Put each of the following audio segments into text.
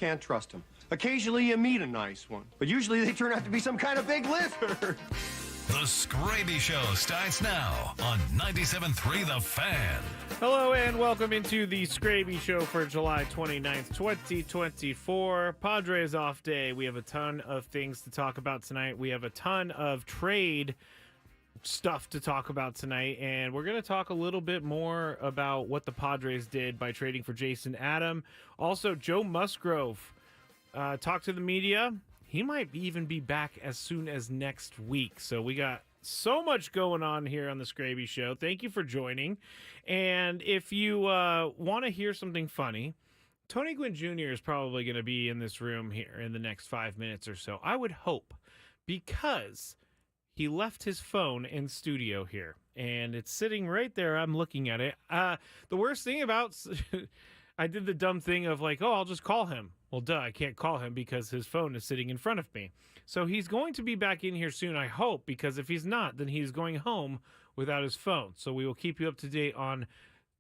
can't trust them. Occasionally you meet a nice one, but usually they turn out to be some kind of big lizard. The Skraby Show starts now on 97.3 The Fan. Hello and welcome into the Skraby Show for July 29th, 2024. Padres off day. We have a ton of things to talk about tonight. We have a ton of trade stuff to talk about tonight, and we're going to talk a little bit more about what the Padres did by trading for Jason Adam. Also, Joe Musgrove talked to the media. He might even be back as soon as next week. So we got so much going on here on the Skraby Show. Thank you for joining. And if you want to hear something funny, Tony Gwynn Jr. is probably going to be in this room here in the next 5 minutes or so. I would hope, because he left his phone in studio here, and it's sitting right there. I'm looking at it. The worst thing about I did the dumb thing of like, oh, I'll just call him. Well, duh, I can't call him because his phone is sitting in front of me. So he's going to be back in here soon, I hope, because if he's not, then he's going home without his phone. So we will keep you up to date on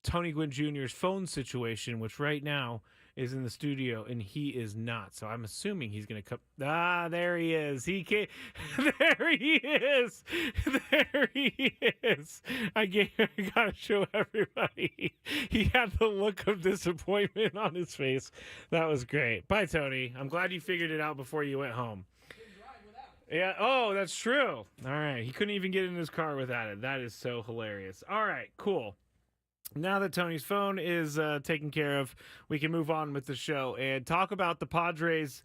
Tony Gwynn Jr.'s phone situation, which right now is in the studio, and he is not. So I'm assuming he's going to come. Ah, there he is. He can't. There he is. There he is. I got to show everybody. He had the look of disappointment on his face. That was great. Bye, Tony. I'm glad you figured it out before you went home. Yeah. Oh, that's true. All right. He couldn't even get in his car without it. That is so hilarious. All right. Cool. Now that Tony's phone is taken care of, we can move on with the show and talk about the Padres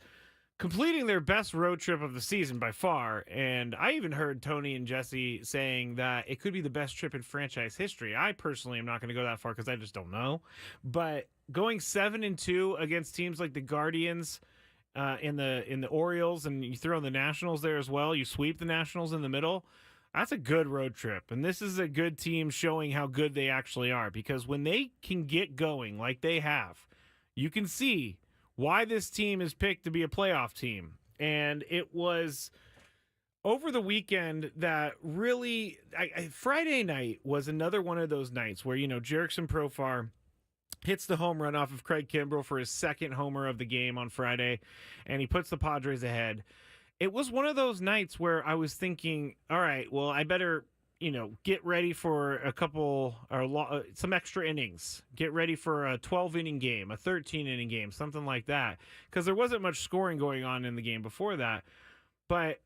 completing their best road trip of the season by far. And I even heard Tony and Jesse saying that it could be the best trip in franchise history. I personally am not going to go that far because I just don't know. But going 7-2 against teams like the Guardians, in the Orioles, and you throw in the Nationals there as well, you sweep the Nationals in the middle. That's a good road trip, and this is a good team showing how good they actually are, because when they can get going like they have, you can see why this team is picked to be a playoff team. And it was over the weekend that really Friday night was another one of those nights where, you know, Jerickson Profar hits the home run off of Craig Kimbrell for his second homer of the game on Friday, and he puts the Padres ahead. It was one of those nights where I was thinking, all right, well, I better, you know, get ready for a couple or some extra innings. Get ready for a 12-inning game, a 13-inning game, something like that, because there wasn't much scoring going on in the game before that. But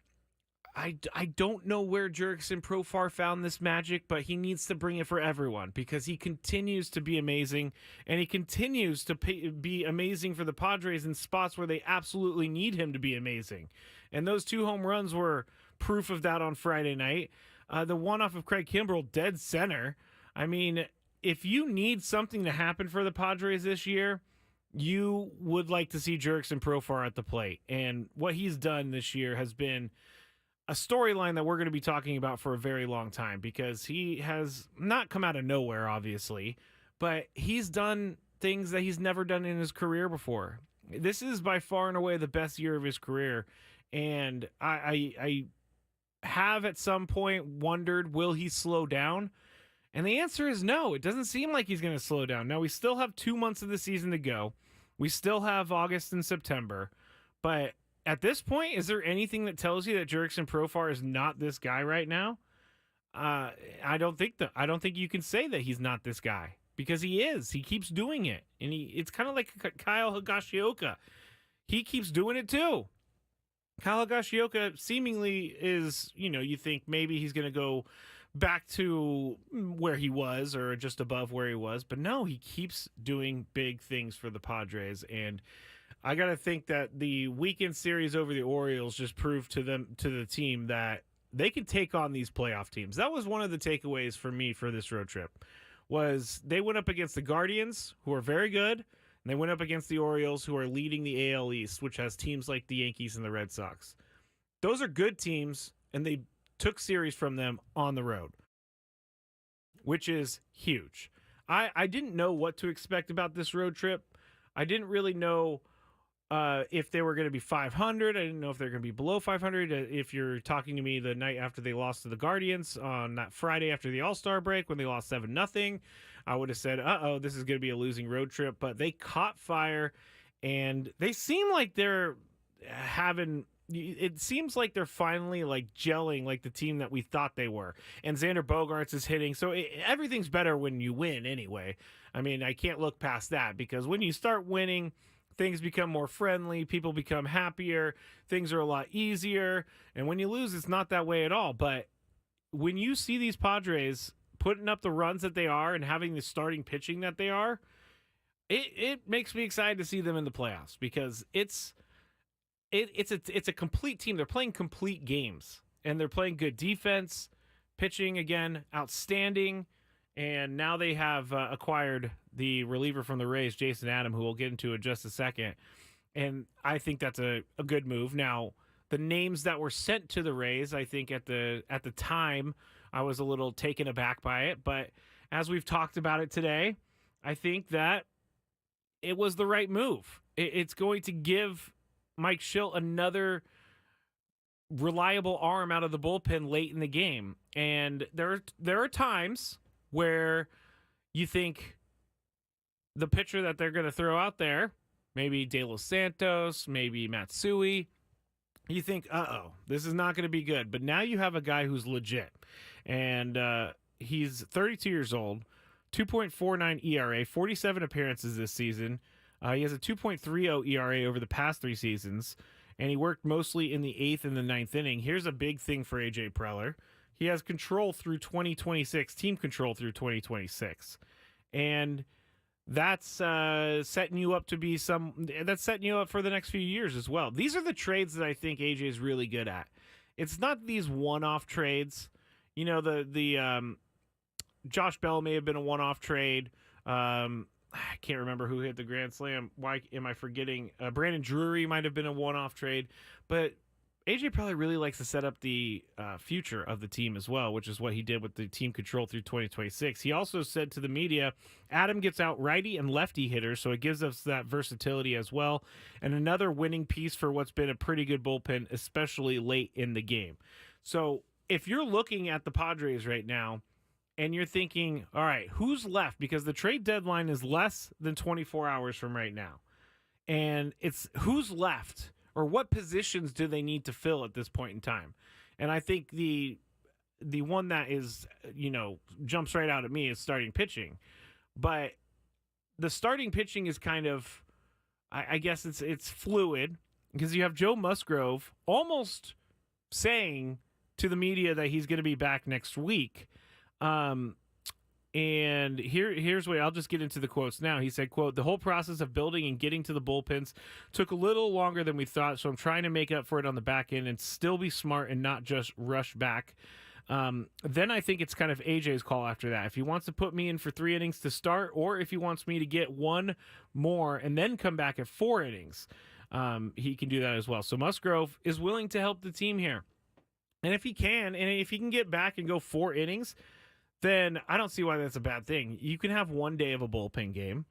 I don't know where Jerickson Profar found this magic, but he needs to bring it for everyone, because he continues to be amazing, and he continues to be amazing for the Padres in spots where they absolutely need him to be amazing. And those two home runs were proof of that on Friday night. The one off of Craig Kimbrell, dead center. I mean, if you need something to happen for the Padres this year, you would like to see Jerickson Profar at the plate. And what he's done this year has been a storyline that we're going to be talking about for a very long time, because he has not come out of nowhere, obviously, but he's done things that he's never done in his career before. This is by far and away the best year of his career. And I have at some point wondered, will he slow down? And the answer is no. It doesn't seem like he's going to slow down. Now, we still have 2 months of the season to go. We still have August and September. But at this point, is there anything that tells you that Jerickson Profar is not this guy right now? I don't think you can say that he's not this guy, because he is. He keeps doing it. And it's kind of like Kyle Higashioka. He keeps doing it too. Kyle Higashioka seemingly is, you know, you think maybe he's going to go back to where he was or just above where he was. But no, he keeps doing big things for the Padres. And I got to think that the weekend series over the Orioles just proved to the team that they could take on these playoff teams. That was one of the takeaways for me for this road trip, was they went up against the Guardians, who are very good. And they went up against the Orioles, who are leading the AL East, which has teams like the Yankees and the Red Sox. Those are good teams, and they took series from them on the road, which is huge. I didn't know what to expect about this road trip. I didn't really know if they were going to be 500. I didn't know if they're going to be below 500. If you're talking to me the night after they lost to the Guardians on that Friday after the All-Star break when they lost 7-0, I would have said, this is going to be a losing road trip. But they caught fire, and they seem like they're having. It seems like they're finally like gelling like the team that we thought they were. And Xander Bogaerts is hitting, so everything's better when you win anyway. I mean, I can't look past that because when you start winning, things become more friendly, people become happier, things are a lot easier. And when you lose, it's not that way at all. But when you see these Padres putting up the runs that they are and having the starting pitching that they are, it makes me excited to see them in the playoffs because it's a complete team. They're playing complete games, and they're playing good defense, pitching again, outstanding. And now they have acquired the reliever from the Rays, Jason Adam, who we'll get into in just a second. And I think that's a good move. Now, the names that were sent to the Rays, I think at the time, I was a little taken aback by it. But as we've talked about it today, I think that it was the right move. It's going to give Mike Schilt another reliable arm out of the bullpen late in the game. And there are times where you think the pitcher that they're going to throw out there, maybe De Los Santos, maybe Matsui, you think, this is not going to be good. But now you have a guy who's legit. And he's 32 years old, 2.49 ERA, 47 appearances this season. He has a 2.30 ERA over the past 3 seasons, and he worked mostly in the 8th and the 9th inning. Here's a big thing for A.J. Preller. He has control through 2026, team control through 2026. And that's setting you up that's setting you up for the next few years as well. These are the trades that I think AJ is really good at. It's not these one-off trades. You know, the Josh Bell may have been a one-off trade. I can't remember who hit the grand slam. Why am I forgetting? Brandon Drury might have been a one-off trade. But AJ probably really likes to set up the future of the team as well, which is what he did with the team control through 2026. He also said to the media, Adam gets out righty and lefty hitters, so it gives us that versatility as well. And another winning piece for what's been a pretty good bullpen, especially late in the game. So if you're looking at the Padres right now, and you're thinking, all right, who's left? Because the trade deadline is less than 24 hours from right now. And it's who's left or what positions do they need to fill at this point in time? And I think the one that is, jumps right out at me is starting pitching. But the starting pitching is kind of, I guess it's fluid because you have Joe Musgrove almost saying to the media that he's going to be back next week. And here's what I'll just get into the quotes now. He said, quote, "The whole process of building and getting to the bullpens took a little longer than we thought, so I'm trying to make up for it on the back end and still be smart and not just rush back." Then I think it's kind of AJ's call after that. If he wants to put me in for 3 innings to start, or if he wants me to get one more and then come back at 4 innings, he can do that as well. So Musgrove is willing to help the team here. And if he can get back and go 4 innings, then I don't see why that's a bad thing. You can have 1 day of a bullpen game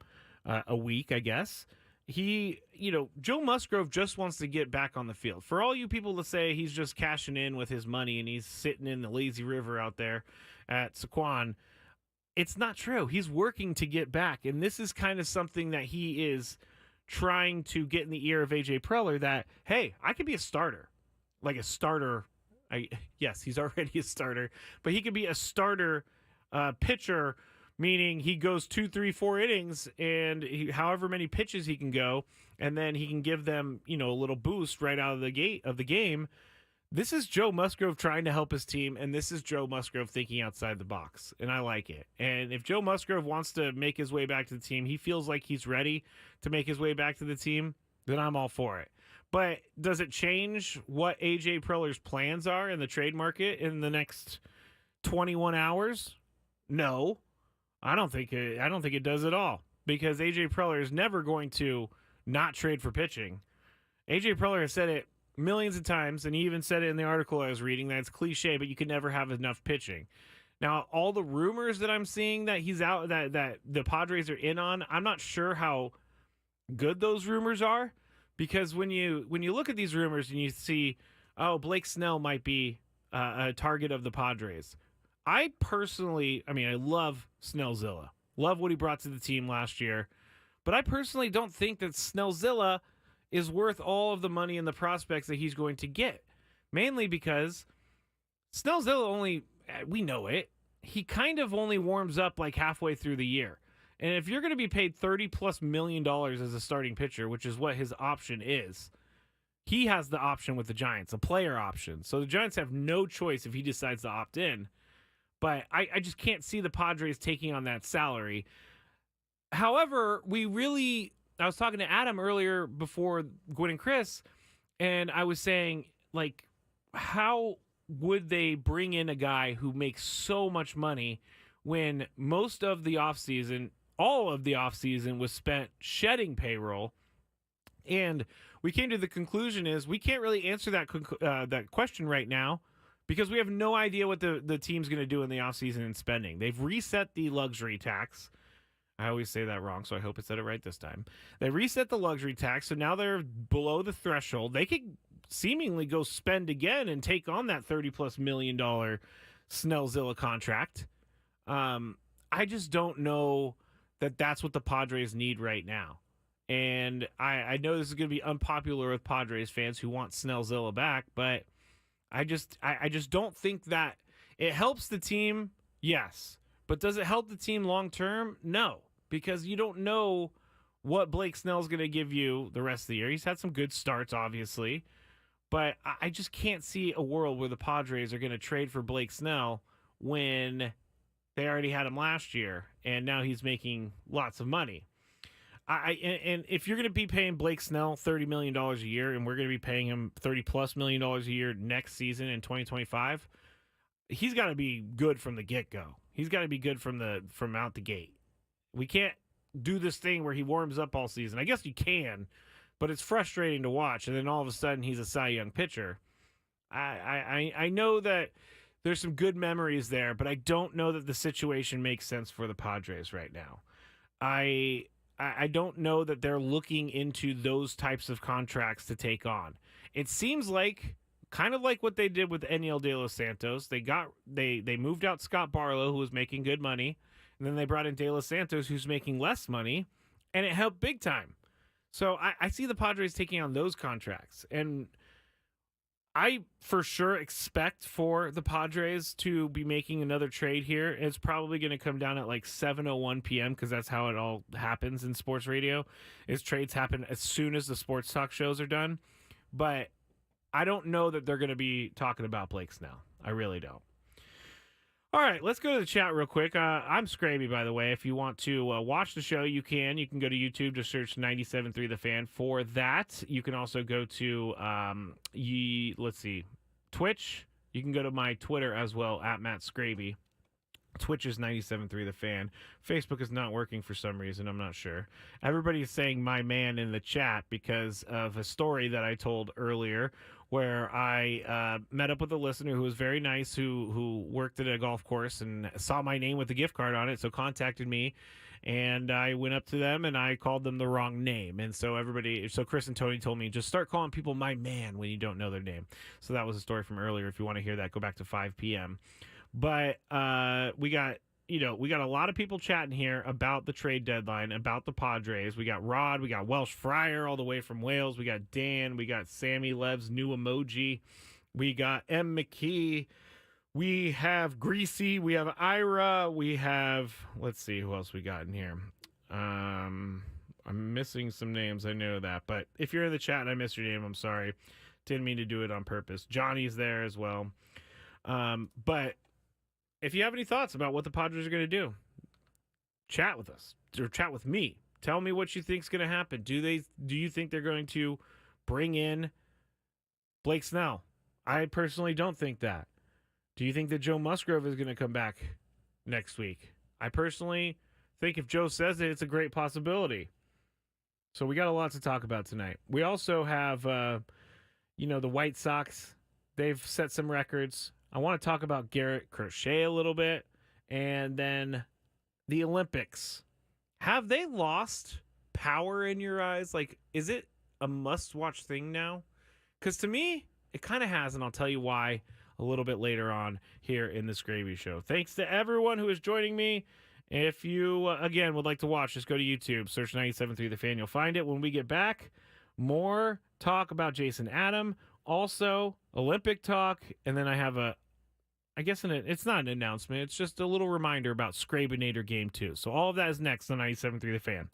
a week, I guess. Joe Musgrove just wants to get back on the field. For all you people to say he's just cashing in with his money and he's sitting in the lazy river out there at Saquon, it's not true. He's working to get back. And this is kind of something that he is trying to get in the ear of A.J. Preller that, hey, I could be a starter. Like a starter. Yes, he's already a starter. But he could be a starter pitcher, meaning he goes 2, 3, 4 innings and however many pitches he can go, and then he can give them, a little boost right out of the gate of the game. This is Joe Musgrove trying to help his team, and this is Joe Musgrove thinking outside the box, and I like it. And if Joe Musgrove wants to make his way back to the team, he feels like he's ready to make his way back to the team, then I'm all for it. But does it change what A.J. Preller's plans are in the trade market in the next 21 hours? No, I don't think it does at all, because A.J. Preller is never going to not trade for pitching. A.J. Preller has said it millions of times, and he even said it in the article I was reading, that it's cliche, but you can never have enough pitching. Now, all the rumors that I'm seeing that he's out, that the Padres are in on, I'm not sure how good those rumors are, because when you look at these rumors and you see, Blake Snell might be a target of the Padres. I love Snellzilla. Love what he brought to the team last year. But I personally don't think that Snellzilla is worth all of the money and the prospects that he's going to get. Mainly because Snellzilla only, we know it, he kind of only warms up like halfway through the year. And if you're going to be paid $30+ million as a starting pitcher, which is what his option is, he has the option with the Giants, a player option. So the Giants have no choice if he decides to opt in. But I just can't see the Padres taking on that salary. However, I was talking to Adam earlier before Gwen and Chris, and I was saying, like, how would they bring in a guy who makes so much money when most of the offseason, all of the offseason was spent shedding payroll? And we came to the conclusion is we can't really answer that question right now because we have no idea what the team's going to do in the offseason in spending. They've reset the luxury tax. I always say that wrong, so I hope I said it right this time. They reset the luxury tax, so now they're below the threshold. They could seemingly go spend again and take on that $30+ million Snellzilla contract. I just don't know that that's what the Padres need right now. And I know this is going to be unpopular with Padres fans who want Snellzilla back, but I just don't think that it helps the team. Yes. But does it help the team long term? No, because you don't know what Blake Snell's going to give you the rest of the year. He's had some good starts, obviously, but I just can't see a world where the Padres are going to trade for Blake Snell when they already had him last year and now he's making lots of money. And if you're going to be paying Blake Snell $30 million a year and we're going to be paying him $30+ million a year next season in 2025, he's got to be good from the get-go. He's got to be good from out the gate. We can't do this thing where he warms up all season. I guess you can, but it's frustrating to watch. And then all of a sudden he's a Cy Young pitcher. I know that there's some good memories there, but I don't know that the situation makes sense for the Padres right now. I don't know that they're looking into those types of contracts to take on. It seems like kind of like what they did with Eniel De Los Santos. They moved out Scott Barlow, who was making good money, and then they brought in De Los Santos, who's making less money, and it helped big time. So I see the Padres taking on those contracts, and I for sure expect for the Padres to be making another trade here. It's probably going to come down at like 7:01 p.m. because that's how it all happens in sports radio. Is trades happen as soon as the sports talk shows are done. But I don't know that they're going to be talking about Blake Snell. I really don't. All right, let's go to the chat real quick. I'm Skraby, by the way. If you want to watch the show, you can. You can go to YouTube, just search 97.3 The Fan for that. You can also go to, Twitch. You can go to my Twitter as well, at Matt Skraby. Twitch is 97.3 The Fan. Facebook is not working for some reason. I'm not sure. Everybody is saying my man in the chat because of a story that I told earlier where I met up with a listener who was very nice, who worked at a golf course and saw my name with a gift card on it, so contacted me, and I went up to them and I called them the wrong name. And so Chris and Tony told me, just start calling people my man when you don't know their name. So that was a story from earlier. If you want to hear that, go back to 5 p.m. But we got a lot of people chatting here about the trade deadline, about the Padres. We got Rod, we got Welsh Fryer all the way from Wales. We got Dan, we got Sammy Lev's new emoji. We got M. McKee. We have Greasy. We have Ira. We have, let's see who else we got in here. I'm missing some names. I know that. But if you're in the chat and I missed your name, I'm sorry. Didn't mean to do it on purpose. Johnny's there as well. But if you have any thoughts about what the Padres are going to do, chat with us or chat with me. Tell me what you think is going to happen. Do you think they're going to bring in Blake Snell? I personally don't think that. Do you think that Joe Musgrove is going to come back next week? I personally think if Joe says it, it's a great possibility. So we got a lot to talk about tonight. We also have, the White Sox. They've set some records. I want to talk about Garrett Crochet a little bit, and then the Olympics. Have they lost power in your eyes? Like, is it a must-watch thing now? Because to me, it kind of has, and I'll tell you why a little bit later on here in the Skraby Show. Thanks to everyone who is joining me, If you, again, would like to watch, just go to YouTube, search 97.3 The Fan. You'll find it. When we get back, more talk about Jason Adam, also Olympic talk, and then I have it's not an announcement. It's just a little reminder about Scrabinator Game 2. So all of that is next on 97.3 The Fan.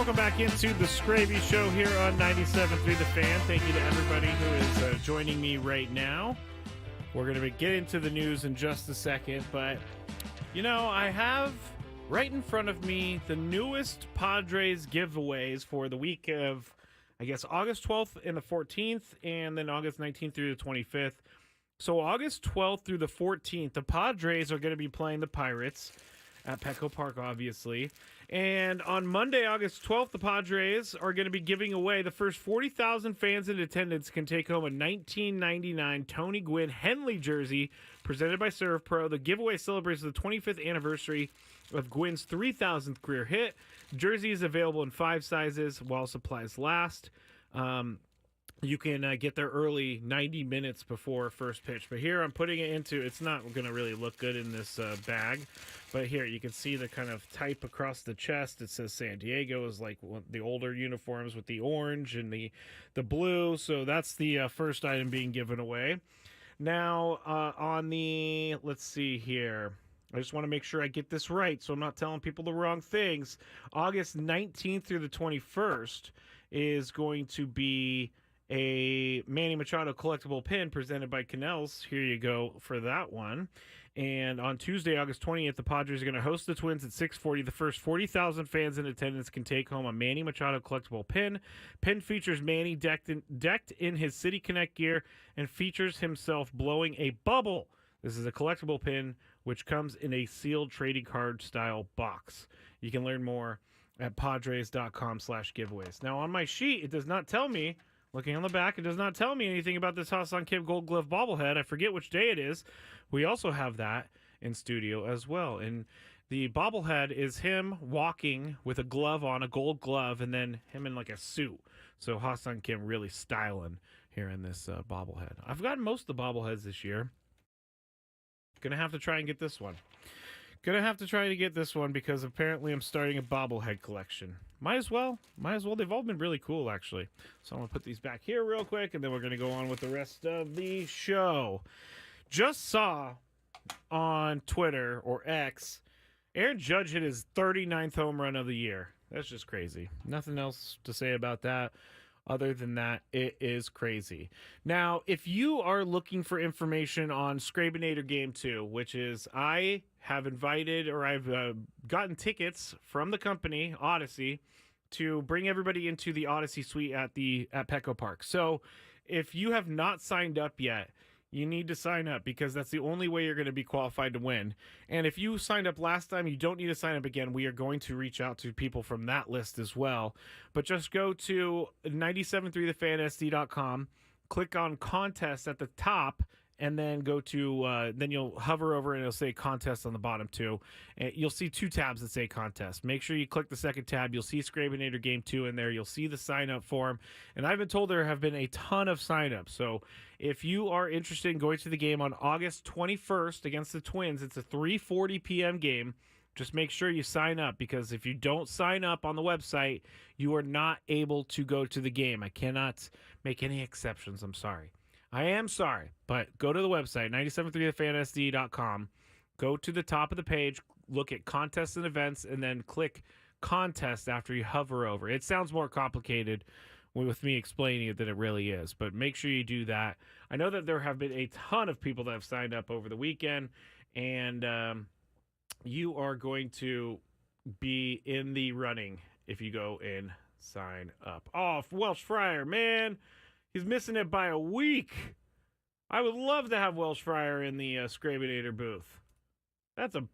Welcome back into the Skraby Show here on 97.3 The Fan. Thank you to everybody who is joining me right now. We're going to get into the news in just a second, but, I have right in front of me the newest Padres giveaways for the week of, August 12th and the 14th, and then August 19th through the 25th. So August 12th through the 14th, the Padres are going to be playing the Pirates at Petco Park, obviously. And on Monday, August 12th, the Padres are going to be giving away the first 40,000 fans in attendance can take home a 1999 Tony Gwynn Henley jersey presented by Serve Pro. The giveaway celebrates the 25th anniversary of Gwynn's 3,000th career hit. Jersey is available in 5 sizes while supplies last. You can get there early, 90 minutes before first pitch. But here I'm putting it into, it's not going to really look good in this bag. But here you can see the kind of type across the chest. It says San Diego is like the older uniforms with the orange and the blue. So that's the first item being given away. Now on the, let's see here. I just want to make sure I get this right so I'm not telling people the wrong things. August 19th through the 21st is going to be a Manny Machado collectible pin presented by Canels. Here you go for that one. And on Tuesday, August 20th, the Padres are going to host the Twins at 6:40. The first 40,000 fans in attendance can take home a Manny Machado collectible pin. Pin features Manny decked in his City Connect gear and features himself blowing a bubble. This is a collectible pin which comes in a sealed trading card style box. You can learn more at padres.com/giveaways. Now on my sheet, it does not tell me, looking on the back, it does not tell me anything about this Ha-Seong Kim Gold Glove bobblehead. I forget which day it is. We also have that in studio as well. And the bobblehead is him walking with a glove on, a gold glove, and then him in like a suit. So Ha-Seong Kim really styling here in this bobblehead. I've gotten most of the bobbleheads this year. Gonna have to try and get this one. Because apparently I'm starting a bobblehead collection. Might as well. They've all been really cool, actually. So I'm going to put these back here real quick, and then we're going to go on with the rest of the show. Just saw on Twitter, or X, Aaron Judge hit his 39th home run of the year. That's just crazy. Nothing else to say about that. Other than that, it is crazy. Now, if you are looking for information on Skrabinator Game 2, which is I have invited or I've gotten tickets from the company, Odyssey, to bring everybody into the Odyssey suite at Petco Park. So if you have not signed up yet, you need to sign up because that's the only way you're going to be qualified to win. And if you signed up last time, you don't need to sign up again. We are going to reach out to people from that list as well. But just go to 973thefansd.com, click on contest at the top, and then go to, then you'll hover over and it'll say contest on the bottom too. And you'll see 2 tabs that say contest. Make sure you click the second tab. You'll see Skrabinator Game 2 in there. You'll see the sign up form. And I've been told there have been a ton of sign-ups. So if you are interested in going to the game on August 21st against the Twins, it's a 3:40 p.m. game. Just make sure you sign up because if you don't sign up on the website, you are not able to go to the game. I cannot make any exceptions. I'm sorry. I am sorry, but go to the website, 973thefansd.com. Go to the top of the page, look at contests and events, and then click contest after you hover over. It sounds more complicated with me explaining it than it really is, but make sure you do that. I know that there have been a ton of people that have signed up over the weekend, and you are going to be in the running if you go and sign up. Oh, Welsh Fryer, man. He's missing it by a week. I would love to have Welsh Fryer in the Skrabinator booth. That's a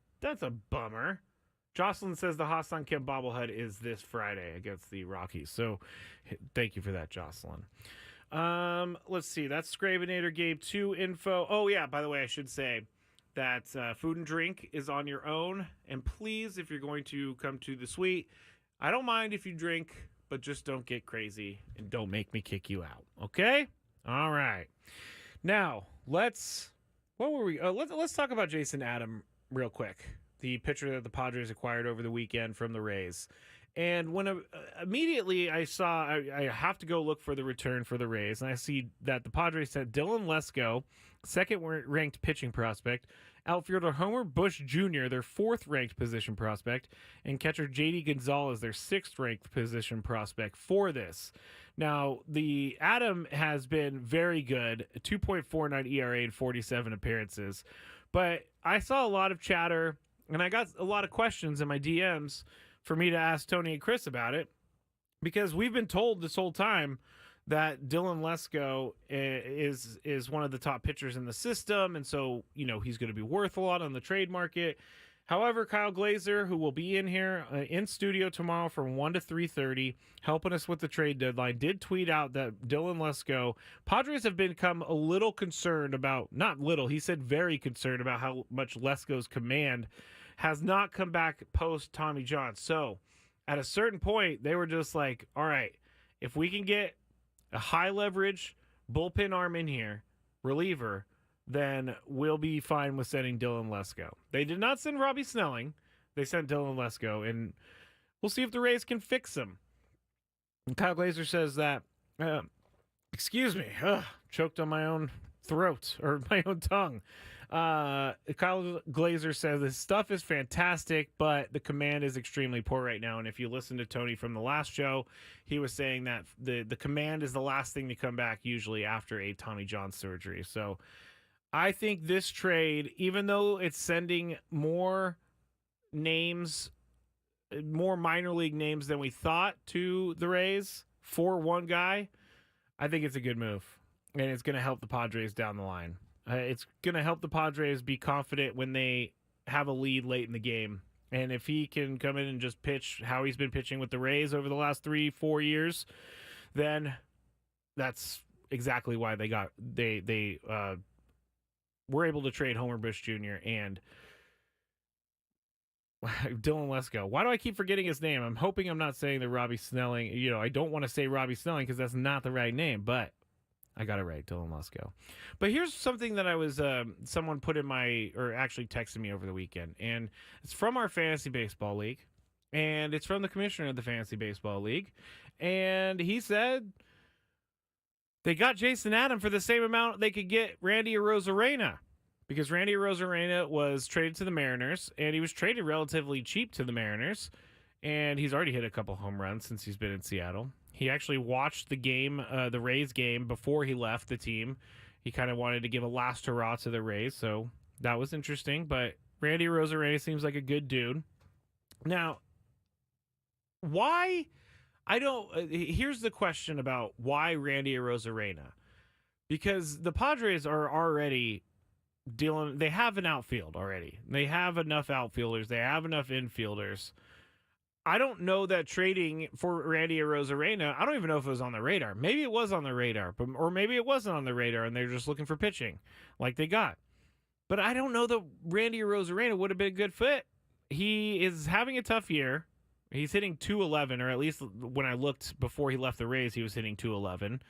bummer. Jocelyn says the Ha-Seong Kim bobblehead is this Friday against the Rockies. So thank you for that, Jocelyn. Let's see. That's Skrabinator Game 2 info. Oh, yeah, by the way, I should say that food and drink is on your own. And please, if you're going to come to the suite, I don't mind if you drink, but just don't get crazy and don't make me kick you out. Okay? All right. Now, let's talk about Jason Adam real quick. The pitcher that the Padres acquired over the weekend from the Rays. And when immediately I saw, I have to go look for the return for the Rays, and I see that the Padres sent Dylan Lesko, second-ranked pitching prospect, outfielder Homer Bush Jr., their fourth-ranked position prospect, and catcher J.D. Gonzalez, their sixth-ranked position prospect for this. Now, the Adam has been very good, 2.49 ERA in 47 appearances, but I saw a lot of chatter, and I got a lot of questions in my DMs for me to ask Tony and Chris about it, because we've been told this whole time that Dylan Lesko is one of the top pitchers in the system, and so, he's going to be worth a lot on the trade market. However, Kyle Glazer, who will be in here in studio tomorrow from 1 to 3:30, helping us with the trade deadline, did tweet out that Dylan Lesko, Padres have become a little concerned about, not little, he said very concerned about how much Lesko's command has not come back post Tommy John. So at a certain point, they were just like, all right, if we can get a high leverage bullpen arm in here, reliever, then we'll be fine with sending Dylan Lesko. They did not send Robbie Snelling. They sent Dylan Lesko, and we'll see if the Rays can fix him. And Kyle Glazer says that, choked on my own throat or my own tongue. Kyle Glazer says this stuff is fantastic, but the command is extremely poor right now. And if you listen to Tony from the last show, he was saying that the command is the last thing to come back usually after a Tommy John surgery. So I think this trade, even though it's sending more names, more minor league names than we thought to the Rays for one guy, I think it's a good move. And it's going to help the Padres down the line. It's going to help the Padres be confident when they have a lead late in the game. And if he can come in and just pitch how he's been pitching with the Rays over the last 3-4 years, then that's exactly why they were able to trade Homer Bush Jr. and Dylan Lesko. Why do I keep forgetting his name? I'm hoping I'm not saying that Robbie Snelling. I don't want to say Robbie Snelling because that's not the right name, but I got it right, Dylan Lesko. But here's something that I was, someone put in actually texted me over the weekend, and it's from our fantasy baseball league, and it's from the commissioner of the fantasy baseball league, and he said they got Jason Adam for the same amount they could get Randy Arozarena, because Randy Arozarena was traded to the Mariners, and he was traded relatively cheap to the Mariners, and he's already hit a couple home runs since he's been in Seattle. He actually watched the game, the Rays game, before he left the team. He kind of wanted to give a last hurrah to the Rays, so that was interesting. But Randy Arozarena seems like a good dude. Now, why? Here's the question about why Randy Arozarena. Because the Padres are already dealing. They have an outfield already. They have enough outfielders. They have enough infielders. I don't know that trading for Randy Arozarena, I don't even know if it was on the radar. Maybe it was on the radar, or maybe it wasn't on the radar and they're just looking for pitching like they got. But I don't know that Randy Arozarena would have been a good fit. He is having a tough year. He's hitting 211, or at least when I looked before he left the Rays, he was hitting 211.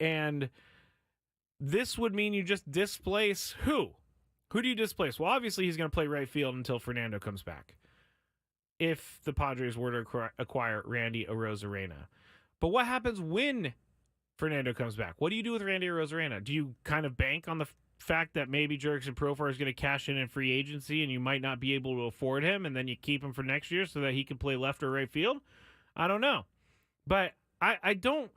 And this would mean you just displace who? Who do you displace? Well, obviously he's going to play right field until Fernando comes back, if the Padres were to acquire Randy Arozarena. But what happens when Fernando comes back? What do you do with Randy Arozarena? Do you kind of bank on the fact that maybe Jurickson Profar is going to cash in free agency and you might not be able to afford him, and then you keep him for next year so that he can play left or right field? I don't know. But I don't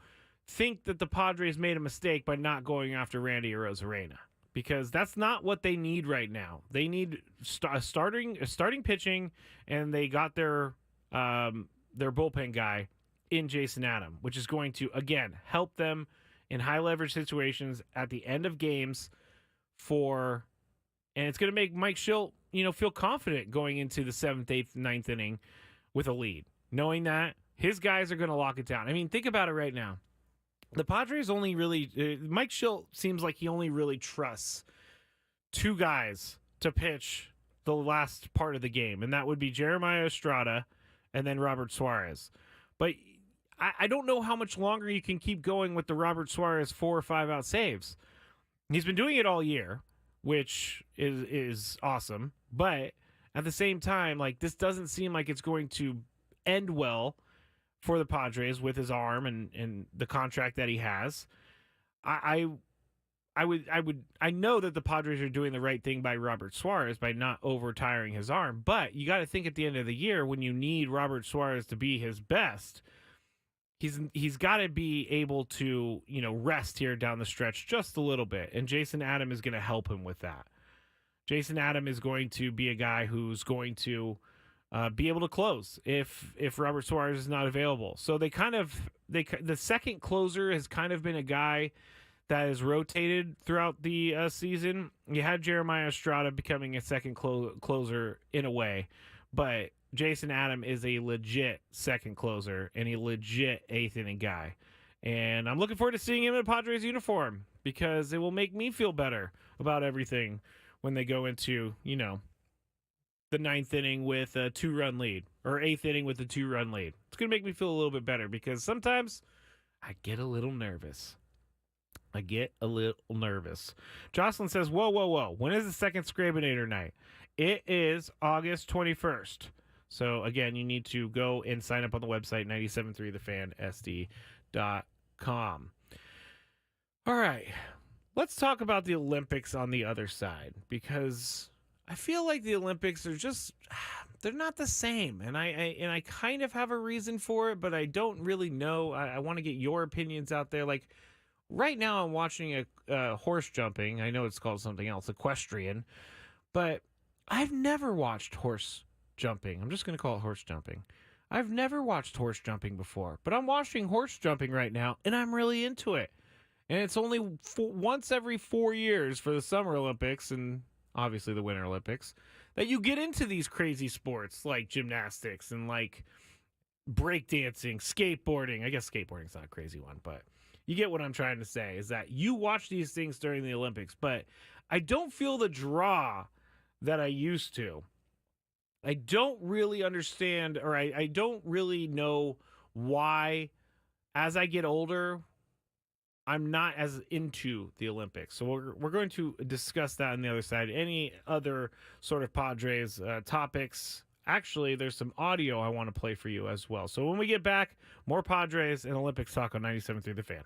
think that the Padres made a mistake by not going after Randy Arozarena, because that's not what they need right now. They need starting pitching, and they got their bullpen guy in Jason Adam, which is going to, again, help them in high leverage situations at the end of games and it's going to make Mike Schilt, feel confident going into the 7th, 8th, 9th inning with a lead, knowing that his guys are going to lock it down. I mean, think about it right now. The Padres only really, Mike Schilt seems like he only really trusts two guys to pitch the last part of the game, and that would be Jeremiah Estrada and then Robert Suarez. But I don't know how much longer you can keep going with the Robert Suarez 4 or 5 out saves. He's been doing it all year, which is awesome. But at the same time, like, this doesn't seem like it's going to end well for the Padres with his arm and the contract that he has. I know that the Padres are doing the right thing by Robert Suarez by not over-tiring his arm, but you got to think at the end of the year when you need Robert Suarez to be his best, he's got to be able to, rest here down the stretch just a little bit, and Jason Adam is going to help him with that. Jason Adam is going to be a guy who's going to be able to close if Robert Suarez is not available. So the second closer has kind of been a guy that is rotated throughout the season. You had Jeremiah Estrada becoming a second closer in a way, but Jason Adam is a legit second closer and a legit eighth inning guy. And I'm looking forward to seeing him in a Padres uniform because it will make me feel better about everything when they go into, the ninth inning with a 2-run lead or eighth inning with a 2-run lead. It's going to make me feel a little bit better because sometimes I get a little nervous. Jocelyn says, whoa. When is the second Skrabinator night? It is August 21st. So, again, you need to go and sign up on the website, 973thefansd.com. All right. Let's talk about the Olympics on the other side because I feel like the Olympics are just they're not the same. And I kind of have a reason for it, but I don't really know. I want to get your opinions out there. Like right now I'm watching a horse jumping. I know it's called something else, equestrian, but I've never watched horse jumping. I'm just going to call it horse jumping. I've never watched horse jumping before, but I'm watching horse jumping right now and I'm really into it. And it's only once every 4 years for the Summer Olympics and obviously the Winter Olympics that you get into these crazy sports like gymnastics and like breakdancing, skateboarding. I guess skateboarding's not a crazy one, but you get what I'm trying to say is that you watch these things during the Olympics, but I don't feel the draw that I used to. I don't really understand or I don't really know why as I get older I'm not as into the Olympics. So we're going to discuss that on the other side. Any other sort of Padres topics? Actually, there's some audio I want to play for you as well. So when we get back, more Padres and Olympics talk on 97.3 The Fan.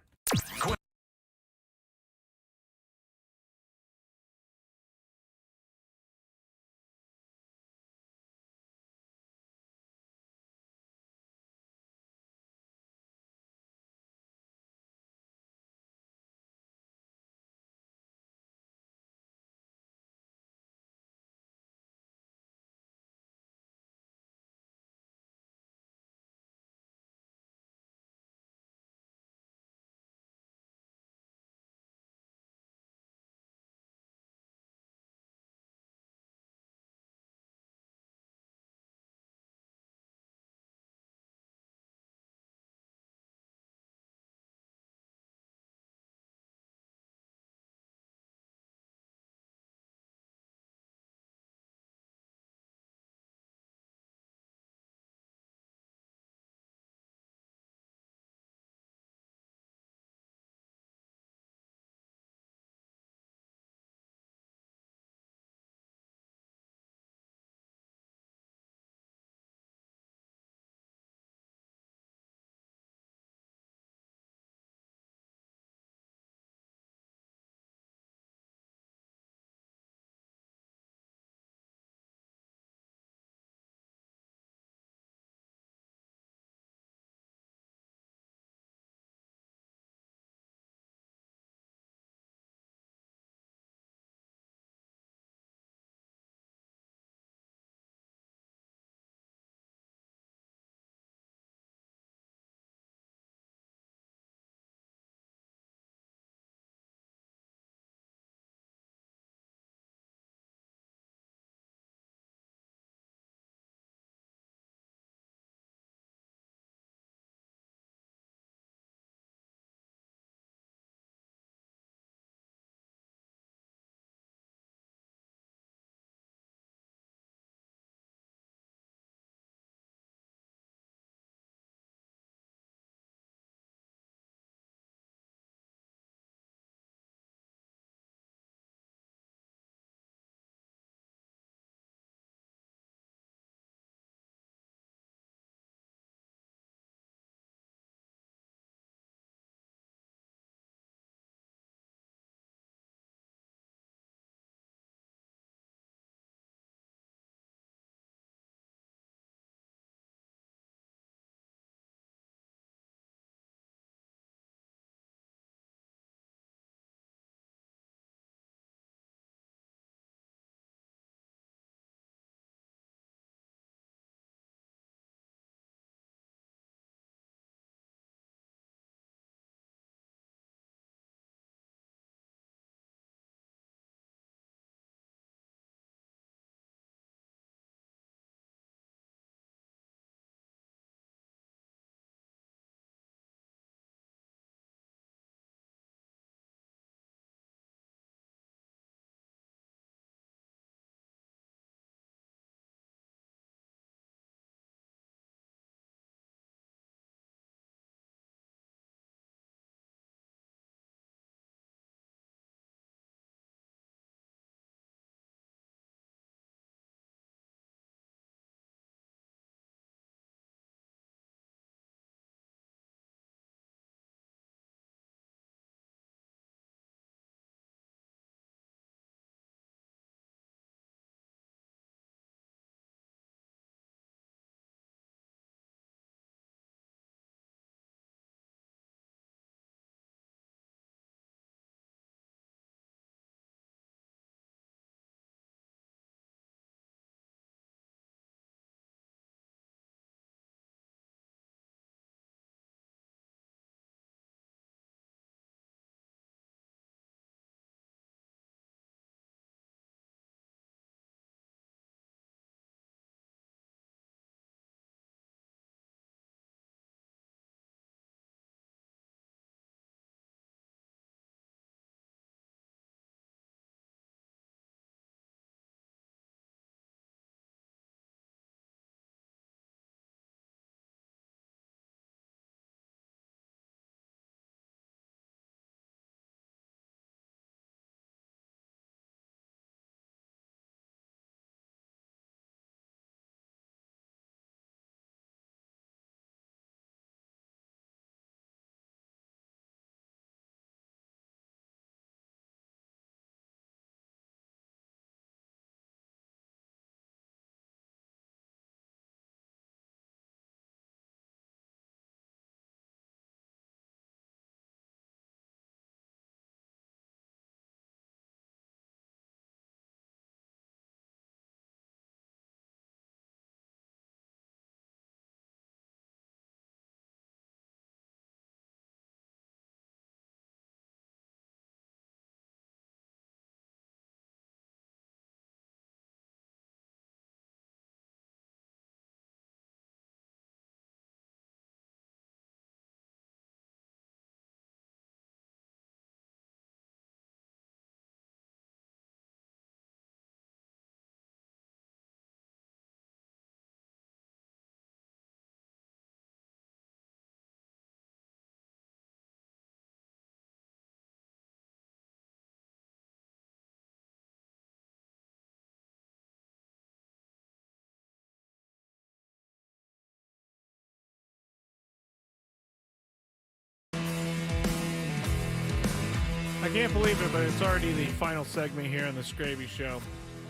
I can't believe it, but it's already the final segment here on the Skraby Show.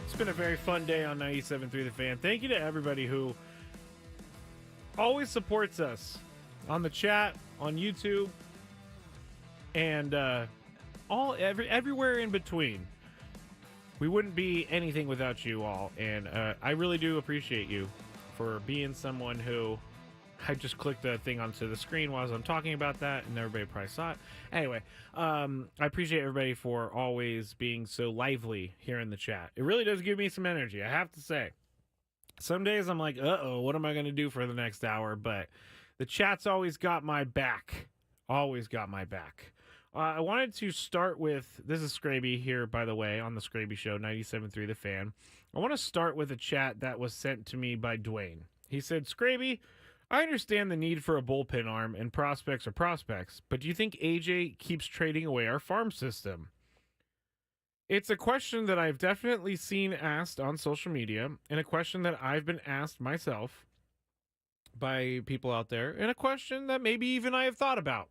It's been a very fun day on 97.3 The Fan. Thank you to everybody who always supports us on the chat, on YouTube, and everywhere in between. We wouldn't be anything without you all, and I really do appreciate you for being someone who... I just clicked the thing onto the screen while I'm talking about that, and everybody probably saw it. Anyway, I appreciate everybody for always being so lively here in the chat. It really does give me some energy, I have to say. Some days I'm like, uh-oh, what am I going to do for the next hour? But the chat's always got my back. Always got my back. I wanted to start with, this is Skraby here, by the way, on the Skraby Show, 97.3 The Fan. I want to start with a chat that was sent to me by Dwayne. He said, Skraby, I understand the need for a bullpen arm, and prospects are prospects, but do you think AJ keeps trading away our farm system? It's a question that I've definitely seen asked on social media, and a question that I've been asked myself by people out there, and a question that maybe even I have thought about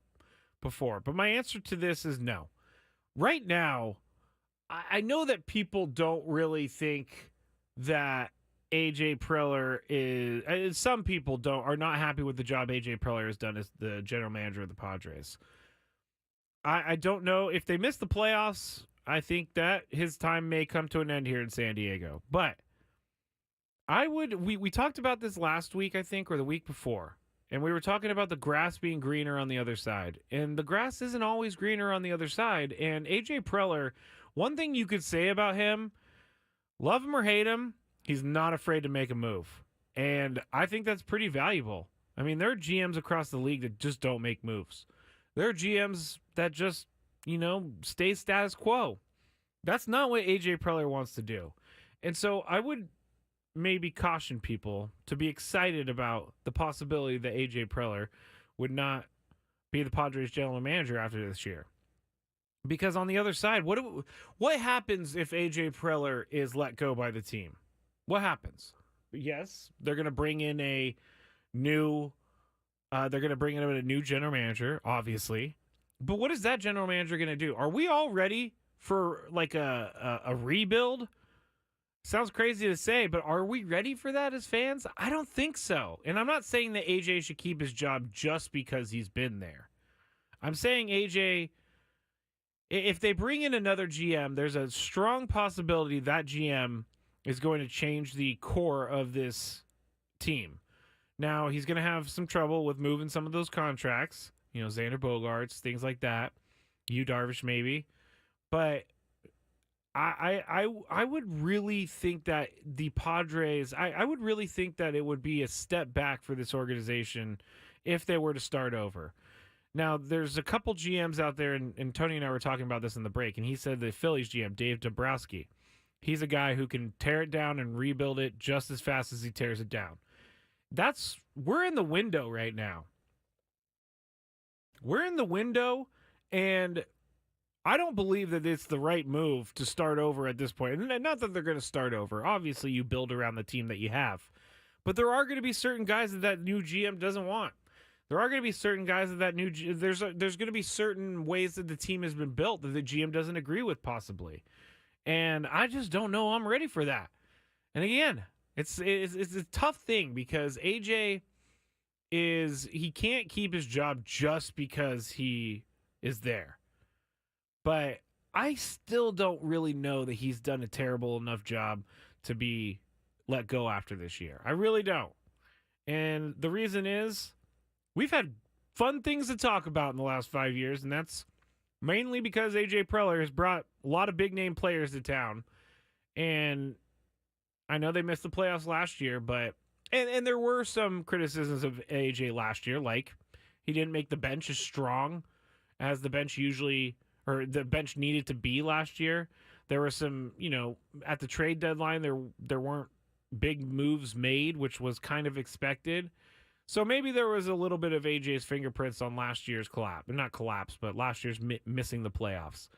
before. But my answer to this is no. Right now, I know that people don't really think that AJ Preller is, some people are not happy with the job AJ Preller has done as the general manager of the Padres. I don't know if they miss the playoffs. I think that his time may come to an end here in San Diego. But we talked about this last week, I think, or the week before. And we were talking about the grass being greener on the other side. And the grass isn't always greener on the other side. And AJ Preller, one thing you could say about him, love him or hate him, he's not afraid to make a move. And I think that's pretty valuable. I mean, there are GMs across the league that just don't make moves. There are GMs that just, stay status quo. That's not what AJ Preller wants to do. And so I would maybe caution people to be excited about the possibility that AJ Preller would not be the Padres general manager after this year. Because on the other side, what happens if AJ Preller is let go by the team? What happens? Yes, they're going to bring in a new general manager, obviously. But what is that general manager going to do? Are we all ready for like a rebuild? Sounds crazy to say, but are we ready for that as fans? I don't think so. And I'm not saying that AJ should keep his job just because he's been there. I'm saying AJ, if they bring in another GM, there's a strong possibility that GM is going to change the core of this team. Now, he's going to have some trouble with moving some of those contracts, Xander Bogaerts, things like that, Darvish maybe. But I would really think that the Padres, I would really think that it would be a step back for this organization if they were to start over. Now, there's a couple GMs out there, and Tony and I were talking about this in the break, and he said the Phillies GM, Dave Dombrowski, he's a guy who can tear it down and rebuild it just as fast as he tears it down. We're in the window right now. We're in the window, and I don't believe that it's the right move to start over at this point. And not that they're going to start over. Obviously, you build around the team that you have. But there are going to be certain guys that new GM doesn't want. There are going to be certain guys that new there's going to be certain ways that the team has been built that the GM doesn't agree with possibly. And I just don't know I'm ready for that. And again, it's a tough thing because AJ he can't keep his job just because he is there. But I still don't really know that he's done a terrible enough job to be let go after this year. I really don't. And the reason is we've had fun things to talk about in the last 5 years, and that's mainly because AJ Preller has brought a lot of big-name players to town. And I know they missed the playoffs last year, but and there were some criticisms of AJ last year, like he didn't make the bench as strong as the bench usually, or the bench needed to be last year. There were some, at the trade deadline, there weren't big moves made, which was kind of expected. So maybe there was a little bit of AJ's fingerprints on last year's collapse. Not collapse, but last year's missing the playoffs.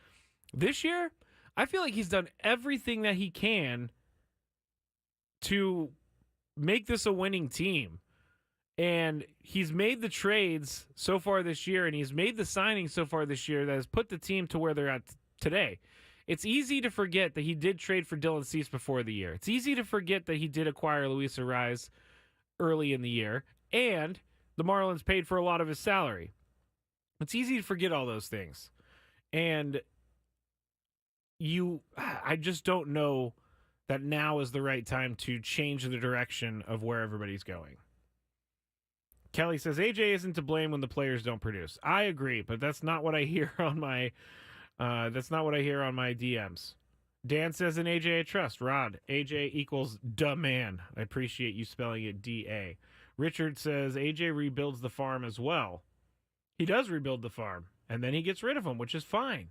This year, I feel like he's done everything that he can to make this a winning team. And he's made the trades so far this year, and he's made the signings so far this year that has put the team to where they're at today. It's easy to forget that he did trade for Dylan Cease before the year. It's easy to forget that he did acquire Luis Ariz early in the year, and the Marlins paid for a lot of his salary. It's easy to forget all those things. And I just don't know that now is the right time to change the direction of where everybody's going. Kelly says AJ isn't to blame when the players don't produce. I agree, but that's not what I hear on my DMs. Dan says an AJ I trust. Rod, AJ equals duh man. I appreciate you spelling it D-A. Richard says AJ rebuilds the farm as well. He does rebuild the farm, and then he gets rid of them, which is fine,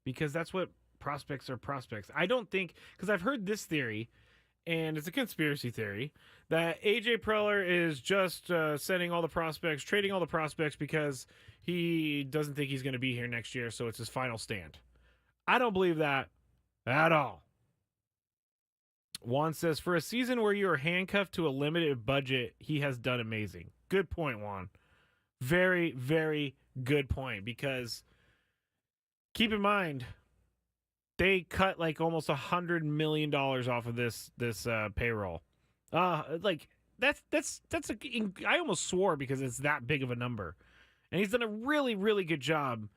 because that's what prospects are prospects. I don't think, because I've heard this theory, and it's a conspiracy theory, that AJ Preller is just trading all the prospects because he doesn't think he's going to be here next year, so it's his final stand. I don't believe that at all. Juan says, for a season where you are handcuffed to a limited budget, he has done amazing. Good point, Juan. Very, very good point, because keep in mind, they cut like almost $100 million off of this payroll. I almost swore because it's that big of a number. And he's done a really, really good job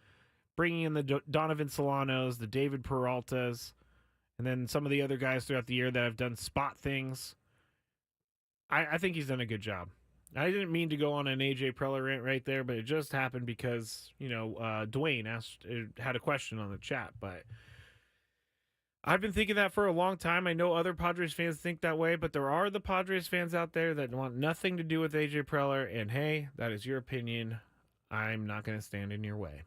bringing in the Donovan Solanos, the David Peraltas, and then some of the other guys throughout the year that have done spot things. I think he's done a good job. I didn't mean to go on an AJ Preller rant right there, but it just happened because, Dwayne had a question on the chat. But I've been thinking that for a long time. I know other Padres fans think that way, but there are the Padres fans out there that want nothing to do with AJ Preller. And hey, that is your opinion. I'm not going to stand in your way.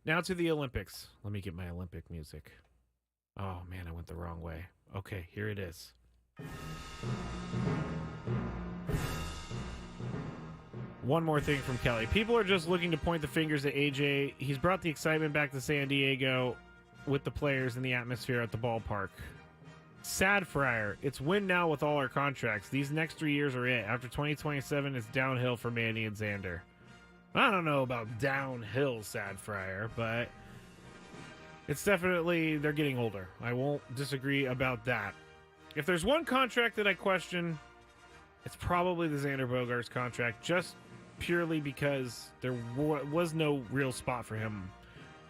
Now to the Olympics. Let me get my Olympic music. Oh, man, I went the wrong way. Okay, here it is. One more thing from Kelly. People are just looking to point the fingers at AJ. He's brought the excitement back to San Diego with the players and the atmosphere at the ballpark. Sad Friar. It's win now with all our contracts. These next 3 years are it. After 2027, it's downhill for Manny and Xander. I don't know about downhill, Sad Friar, but it's definitely, they're getting older. I won't disagree about that. If there's one contract that I question, it's probably the Xander Bogaerts contract, just purely because there was no real spot for him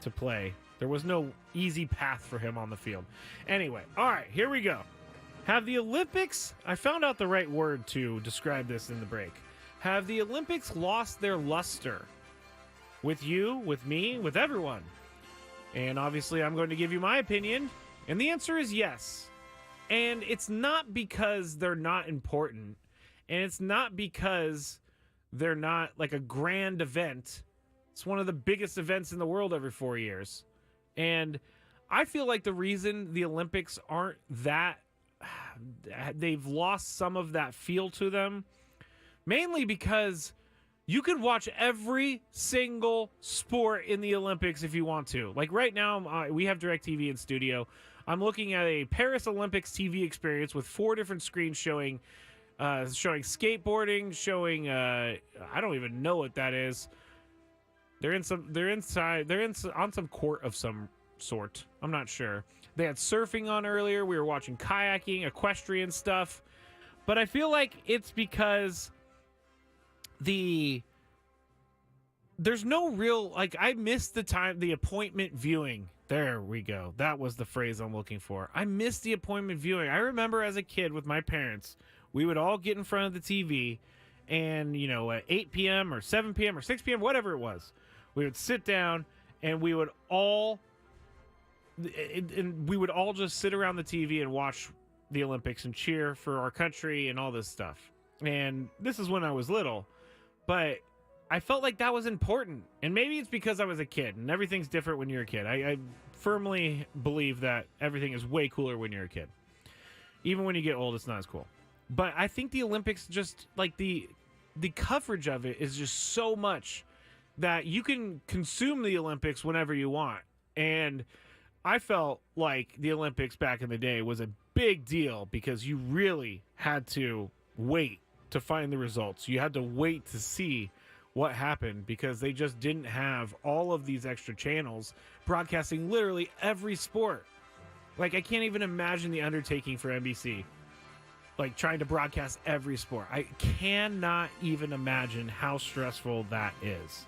to play. There was no easy path for him on the field. Anyway, all right, here we go. Have the Olympics, I found out the right word to describe this in the break. Have the Olympics lost their luster? With you, with me, with everyone? And obviously, I'm going to give you my opinion. And the answer is yes. And it's not because they're not important. And it's not because they're not like a grand event. It's one of the biggest events in the world every 4 years. And I feel like the reason the Olympics aren't that, they've lost some of that feel to them, mainly because you could watch every single sport in the Olympics if you want to. Like right now, we have DirecTV in studio. I'm looking at a Paris Olympics TV experience with 4 different screens showing skateboarding, showing I don't even know what that is. They're on some court of some sort. I'm not sure. They had surfing on earlier. We were watching kayaking, equestrian stuff. But I feel like it's because there's no real, like, I missed the appointment viewing. There we go. That was the phrase I'm looking for. I missed the appointment viewing. I remember as a kid with my parents, we would all get in front of the TV and, at 8 p.m. or 7 p.m. or 6 p.m., whatever it was, we would sit down and we would all just sit around the TV and watch the Olympics and cheer for our country and all this stuff. And this is when I was little, but I felt like that was important. And maybe it's because I was a kid and everything's different when you're a kid. I firmly believe that everything is way cooler when you're a kid. Even when you get old, it's not as cool. But I think the Olympics, just like the coverage of it is just so much that you can consume the Olympics whenever you want. And I felt like the Olympics back in the day was a big deal because you really had to wait to find the results. You had to wait to see what happened because they just didn't have all of these extra channels broadcasting literally every sport. Like, I can't even imagine the undertaking for NBC, like trying to broadcast every sport. I cannot even imagine how stressful that is.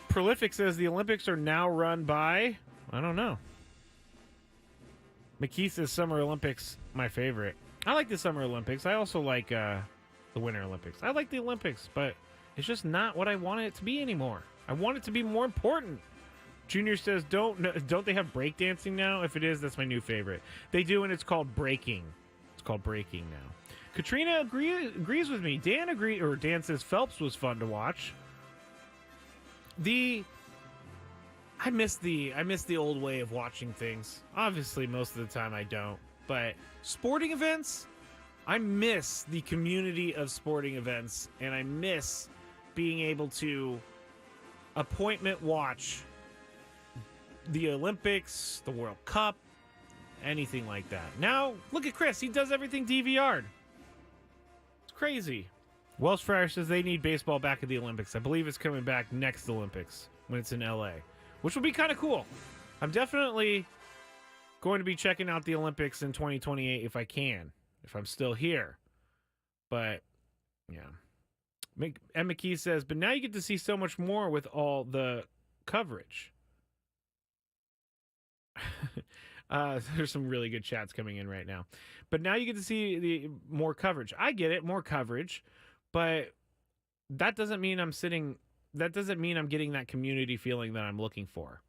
Prolific says the Olympics are now run by, I don't know. McKee says Summer Olympics, my favorite. I like the Summer Olympics. I also like the Winter Olympics. I like the Olympics, but it's just not what I want it to be anymore. I want it to be more important. Junior says, don't they have breakdancing now? If it is, that's my new favorite. They do, and it's called breaking. It's called breaking now. Katrina agrees with me. Dan says Phelps was fun to watch. I miss the old way of watching things. Obviously, most of the time I don't. But sporting events, I miss the community of sporting events, and I miss being able to appointment watch the Olympics, the World Cup, anything like that. Now, look at Chris. He does everything DVR'd. It's crazy. Welsh Fryer says they need baseball back at the Olympics. I believe it's coming back next Olympics when it's in LA, which will be kind of cool. I'm definitely going to be checking out the Olympics in 2028 if I can, if I'm still here. But, yeah. And McKee says, but now you get to see so much more with all the coverage. There's some really good chats coming in right now. But now you get to see the more coverage. I get it, more coverage. But that doesn't mean I'm getting that community feeling that I'm looking for.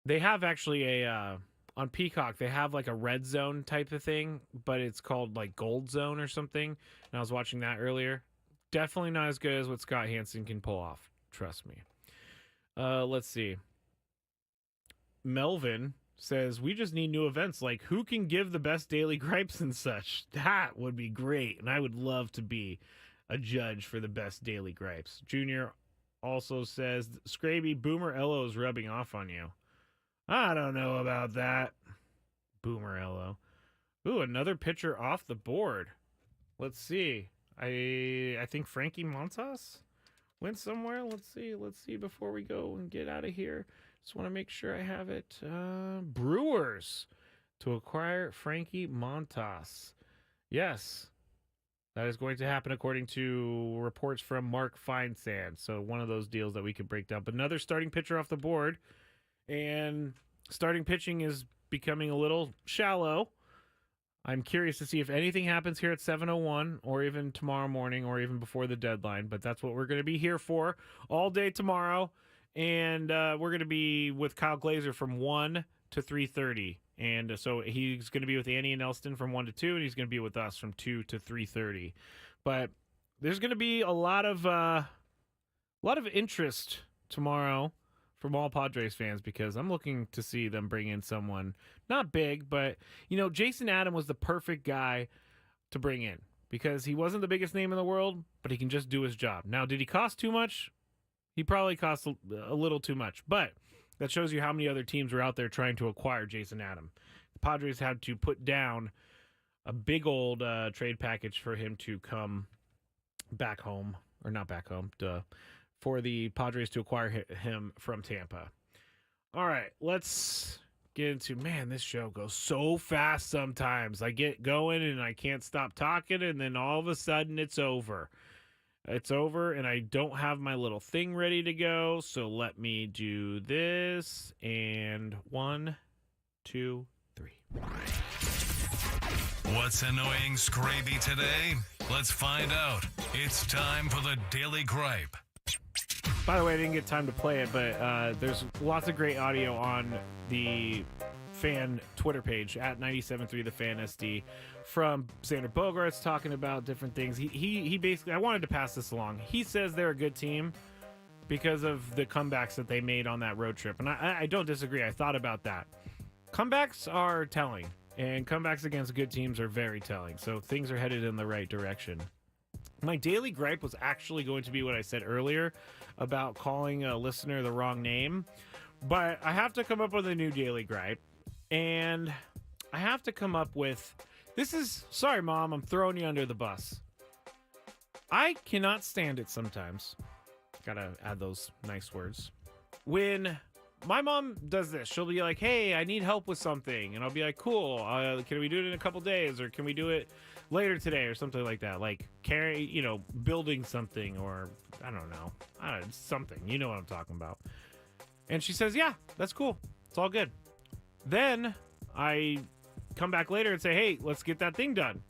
They have actually on Peacock, they have like a red zone type of thing, but it's called like Gold Zone or something. And I was watching that earlier. Definitely not as good as what Scott Hansen can pull off. Trust me. Let's see. Melvin says, we just need new events like who can give the best daily gripes and such. That would be great. And I would love to be a judge for the best daily gripes. Junior also says, Skraby, Boomer Ello is rubbing off on you. I don't know about that. Boomer Ello. Ooh, another pitcher off the board. Let's see. I think Frankie Montas went somewhere. Let's see before we go and get out of here. Just want to make sure I have it. Brewers to acquire Frankie Montas. Yes, that is going to happen according to reports from Mark Feinsand. So one of those deals that we could break down. But another starting pitcher off the board. And starting pitching is becoming a little shallow. I'm curious to see if anything happens here at 7:01 or even tomorrow morning or even before the deadline. But that's what we're going to be here for all day tomorrow. And we're going to be with Kyle Glazer from 1 to 3:30. And so he's going to be with Annie and Elston from 1 to 2, and he's going to be with us from 2 to 3:30. But there's going to be a lot of interest tomorrow from all Padres fans because I'm looking to see them bring in someone not big, but Jason Adam was the perfect guy to bring in because he wasn't the biggest name in the world, but he can just do his job. Now, did he cost too much? He probably cost a little too much, but that shows you how many other teams were out there trying to acquire Jason Adam. The Padres had to put down a big old trade package for him to come back home, or not back home, for the Padres to acquire him from Tampa. All right, let's get into, man, this show goes so fast sometimes. I get going and I can't stop talking, and then all of a sudden it's over. It's over, and I don't have my little thing ready to go, so let me do this. And 1, 2, 3. What's annoying Skraby today? Let's find out. It's time for the Daily Gripe. By the way, I didn't get time to play it, but there's lots of great audio on the fan Twitter page at 97.3 The Fan SD from Xander Bogaerts talking about different things. He basically, I wanted to pass this along. He says they're a good team because of the comebacks that they made on that road trip. And I don't disagree. I thought about that. Comebacks are telling, and comebacks against good teams are very telling. So things are headed in the right direction. My daily gripe was actually going to be what I said earlier about calling a listener the wrong name. But I have to come up with a new daily gripe. And I have to come up with Sorry, Mom, I'm throwing you under the bus. I cannot stand it sometimes. Gotta add those nice words. When my mom does this, she'll be like, hey, I need help with something. And I'll be like, cool. Can we do it in a couple days? Or can we do it later today? Or something like that. Like building something or I don't know. Something. You know what I'm talking about. And she says, yeah, that's cool. It's all good. Then I come back later and say, hey, let's get that thing done.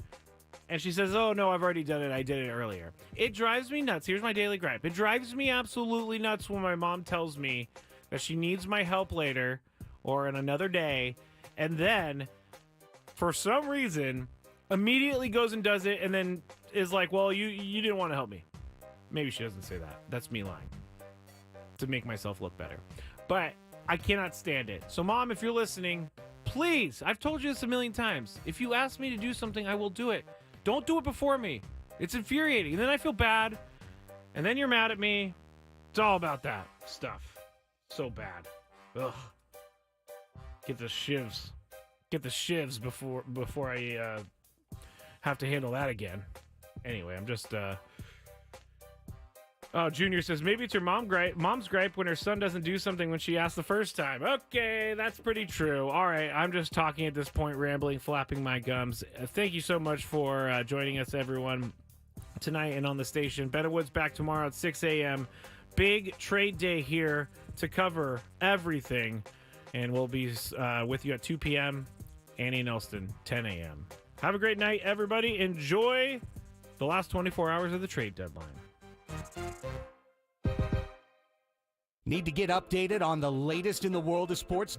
And she says, oh, no, I've already done it. I did it earlier. It drives me nuts. Here's my daily gripe. It drives me absolutely nuts when my mom tells me that she needs my help later or in another day. And then, for some reason, immediately goes and does it and then is like, well, you didn't want to help me. Maybe she doesn't say that. That's me lying to make myself look better. But I cannot stand it. So, Mom, if you're listening, please, I've told you this a million times. If you ask me to do something, I will do it. Don't do it before me. It's infuriating. And then I feel bad. And then you're mad at me. It's all about that stuff. So bad. Ugh. Get the shivs. Get the shivs before I have to handle that again. Anyway, I'm just... Oh, Junior says, maybe it's your mom's gripe when her son doesn't do something when she asked the first time. Okay, that's pretty true. All right, I'm just talking at this point, rambling, flapping my gums. Thank you so much for joining us, everyone, tonight and on the station. Better Woods back tomorrow at 6 a.m. Big trade day here to cover everything. And we'll be with you at 2 p.m. Annie and Elston, 10 a.m. Have a great night, everybody. Enjoy the last 24 hours of the trade deadline. Need to get updated on the latest in the world of sports?